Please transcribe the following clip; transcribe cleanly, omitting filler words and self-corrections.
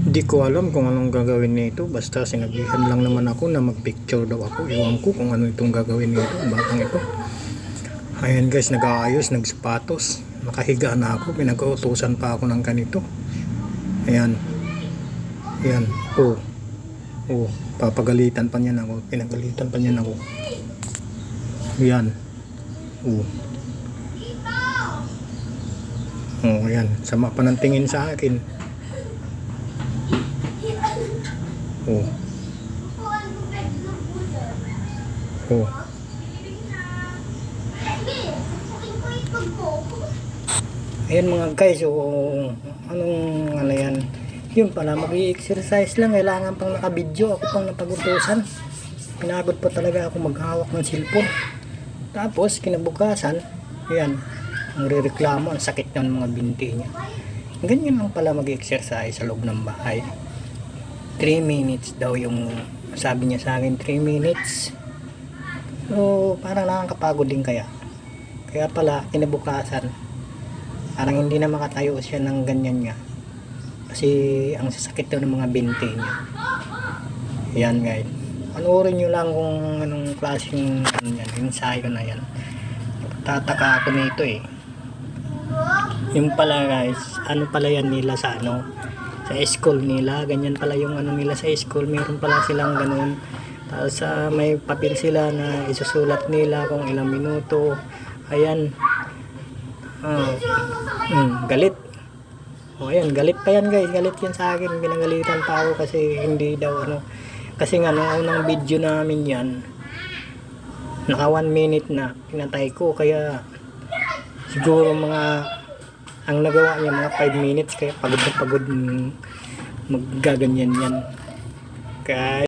Hindi ko alam kung anong gagawin nito. Basta sinabihan lang naman ako na magpicture daw ako. Iwan ko kung ano itong gagawin nito. Batang ito. Ayan guys, nag-aayos, nagsapatos. Nakahiga na ako. Pinag-uutusan pa ako ng ganito. Ayan. Ayan. Oh. Oh. Papagalitan pa niyan ako. Pinagalitan pa niyan ako. Ayan. Oh. Oh, ayan. Sama pa ng tingin sa akin. Oh. Oh. Ayan mga guys, anong ano yan? Yun pala, mag-i-exercise lang. Kailangan pang nakabidyo. Ako pang napagutusan. Pinagod pa talaga ako maghawak ng cellphone. Tapos, kinabukasan, yan, ang rereklamo, ang sakit ng mga binti niya. Ganyan lang pala mag-exercise sa loob ng bahay. 3 minutes daw yung sabi niya sa akin, 3 minutes. So, parang nakakapagod din kaya. Kaya pala, kinabukasan, parang hindi na makatayo siya ng ganyan niya. Kasi, ang sasakit daw ng mga binti niya. Yan guys. Panoorin nyo lang kung anong klaseng ensayo na yan. Tataka ako nito eh. Yung pala guys, ano pala yan nila sa ano, sa school nila, ganyan pala yung ano nila sa school, meron pala silang ganun. Tapos may papel sila na isusulat nila kung ilang minuto. Ayan. Galit. O ayan, galit pa yan guys, galit yan sa akin. Binagalitan pa ako kasi hindi daw ano. Kasi nga nung unang video namin yan, naka 1 minute na pinatay ko, kaya siguro mga ang nagawa niya mga 5 minutes, kaya pagod na pagod maggaganyan yan. Kaya